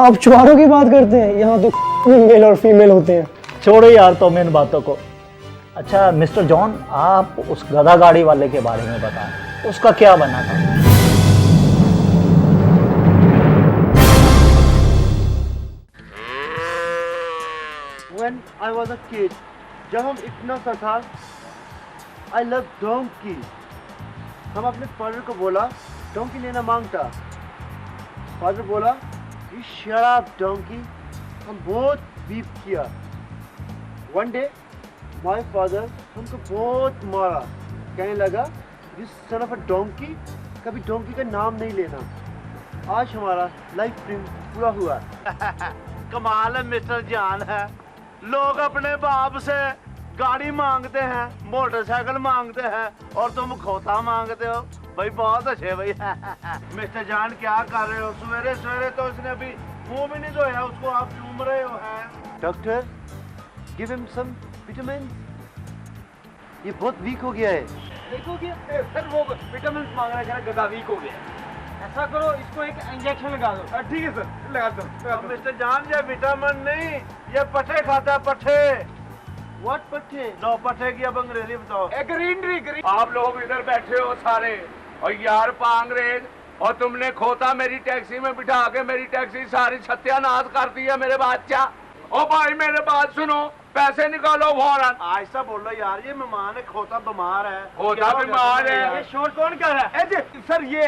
आप चुहारों की बात करते हैं, यहाँ तो मेल और फीमेल होते हैं। छोड़ो यार तुम इन बातों को। अच्छा मिस्टर जॉन, आप उस गधा गाड़ी वाले के बारे में बताएं, उसका क्या बना था? When I was a kid, जब हम इतना सा था, I love donkey. हम अपने फादर को बोला डोंकी लेना मांगता, फादर बोला you shut up donkey. हम बहुत बीप किया. One day, my father हमको बहुत मारा, कहने लगा you son of a donkey, कभी डोंकी का नाम नहीं लेना. आज हमारा लाइफ ड्रीम पूरा हुआ. कमाल है मिस्टर जान है, लोग अपने बाप से गाड़ी मांगते हैं, मोटरसाइकिल मांगते हैं और तुम खोता मांगते हो. भाई बहुत अच्छे भाई. मिस्टर जान क्या कर रहे हो? सवेरे सवेरे तो इसने अभी मुंह भी नहीं धोया, उसको आप चूम रहे हो हैं. Doctor give him some vitamin, ये बहुत वीक हो गया है. देखो कि सर वो विटामिन मांग रहा है, गधा वीक हो गया. ऐसा करो इसको एक इंजेक्शन लगा दो. ठीक है सर, लगा दो. मिस्टर जान ये विटामिन नहीं, ये पट्टे खाता है, पट्टे. व्हाट पट्टे? नो पट्टे की अब अंग्रेजी बताओ. ग्रीनरी. आप लोग इधर बैठे हो सारे और यार पांग्रेज, और तुमने खोता मेरी टैक्सी में बिठा के मेरी टैक्सी सारी सत्यानाश कर दी है मेरे बादशाह. ओ भाई मेरे बात सुनो, पैसे निकालो फौरन. ऐसा बोलो यार, ये मेहमान है, खोता बीमार है. खोता बीमार है. ये शोर कौन कर रहा है? सर ये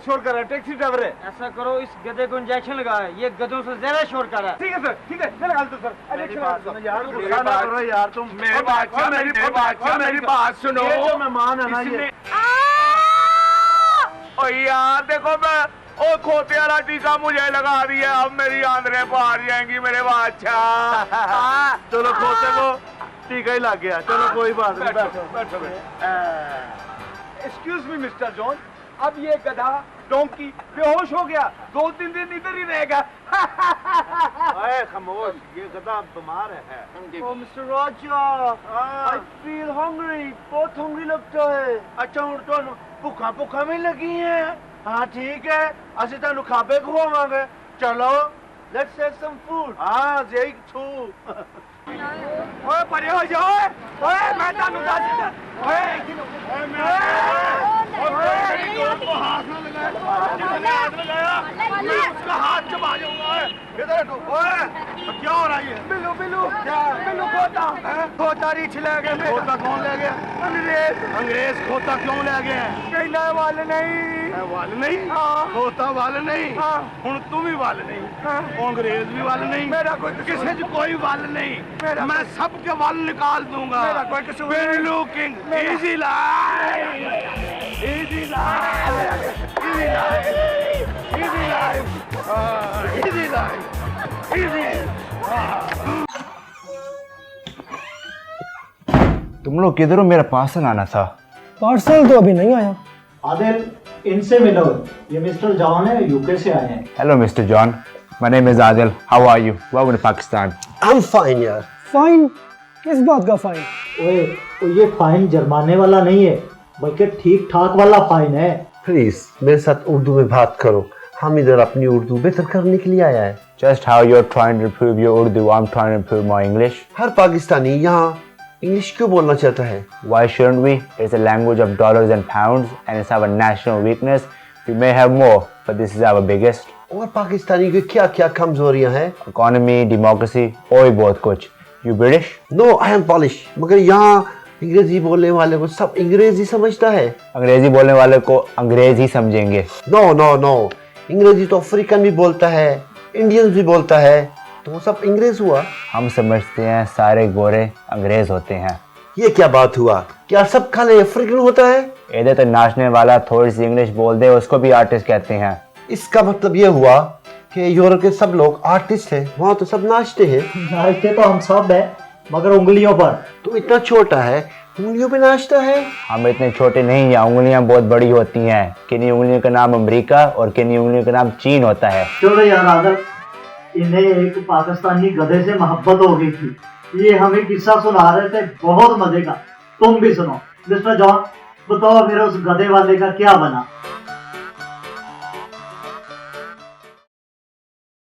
शोर कर रहा है, टैक्सी ड्राइवर है. ऐसा करो इस गधे को इंजेक्शन लगाए, ये गधों से ज्यादा शोर कर रहा है. ठीक है सर, ठीक है, लगा दो सर. मेरी बात सुनो यार, गुस्सा ना करो यार तुम. मेरे बादशाह मेरी बात सुनो. ये जो मेहमान है ना ये. ओ यार देखो मैं ओ खोते वाला टीका मुझे लगा दिया, अब मेरी आंदरें पार जाएंगी मेरे बादशाह. चलो खोते को टीका ही लग गया. चलो कोई बात नहीं, बैठो. एक्सक्यूज मी मिस्टर जॉन, अब ये गधा डोंकी बेहोश हो गया, 2-3 दिन इधर ही रहेगा. अरे खामोश, ये गधा बीमार है. Oh mister Raja, I feel hungry, बहुत हंग्री लगता है. अच्छा हूँ तो भुखा में लगी है. हाँ ठीक है, ਅਸੀਂ ਤੁਹਾਨੂੰ ਖਾਬੇ ਖਵਾਵਾਂਗੇ. चलो लेट्स हैव सम फूड. हाँ यही छू. ओए परे हो जाओ. ओए मैं ਤੁਹਾਨੂੰ ਦੱਸ ਦਿੱਤਾ. उसका हाथ चबा जाऊंगा. इधर हटो. ओए क्या हो रहा है? बिल्लू खोता रीछ ले गए. खोता कौन ले गया? अंग्रेज खोता क्यों ले गए? कहना वाले नहीं. वाल नहीं, खोता वाल नहीं, हुण तू भी वाल नहीं, अंग्रेज भी वाल नहीं, मेरा कोई किसी च कोई वाल नहीं. मैं सबके वाल निकाल दूंगा. मेरा कोई कसूर Billu king. Easy life, easy life, easy life, easy life, easy life, easy. तुम लोग किधर हो? मेरा पार्सल आना था. पार्सल तो अभी नहीं आया. आदिल, इनसे मिलो, ये मिस्टर जॉन है, यूके से आए हैं. Hello mister John, my name is Adil. How are you? Welcome to Pakistan. I'm fine यार. फाइन? किस बात का फाइन? ओए ये फाइन जुर्माने वाला नहीं है, बल्कि ठीक ठाक वाला फाइन है. प्लीज मेरे साथ उर्दू में बात करो, हम इधर अपनी उर्दू बेहतर करने के लिए आया है. Just how you're trying to improve your Urdu, I'm trying to improve my English. हर पाकिस्तानी यहाँ इंग्लिश क्यों बोलना चाहता है? Why shouldn't we? It's a language of dollars and pounds, and it's our national weakness. We may have more, but this is our biggest. और पाकिस्तानी की क्या क्या कमजोरियाँ हैं? Economy, democracy, और भी बहुत कुछ. You British? No I am Polish. मगर यहाँ अंग्रेजी बोलने वाले को सब अंग्रेजी समझता है. अंग्रेजी बोलने वाले को अंग्रेज ही समझेंगे. नो नो नो, अंग्रेजी तो अफ्रीकन भी बोलता है, इंडियन भी बोलता है, तो वो सब अंग्रेज हुआ. हम समझते हैं सारे गोरे अंग्रेज होते हैं. ये क्या बात हुआ? क्या सब खाली अफ्रीकन होता है? इधर तो नाचने वाला थोड़ी सी इंग्लिश बोल दे उसको भी आर्टिस्ट कहते हैं. इसका मतलब ये हुआ कि यूरोप के सब लोग आर्टिस्ट हैं, वहाँ तो सब नाचते हैं. नाचते तो हम सब है, मगर उंगलियों पर. तो इतना छोटा है, उंगलियों पे नाचता है. हम इतने छोटे नहीं हैं, उंगलियां बहुत बड़ी होती हैं. किन्हीं उंगलियों का नाम अमेरिका और किन्हीं उंगलियों का नाम चीन होता है. चलो यार आदर, इन्हें एक पाकिस्तानी गधे से मोहब्बत हो गई थी. ये हमें किस्सा सुना रहे थे, बहुत मजे का. तुम भी सुनो. मिस्टर जॉन बताओ, मेरे उस गधे वाले का क्या बना?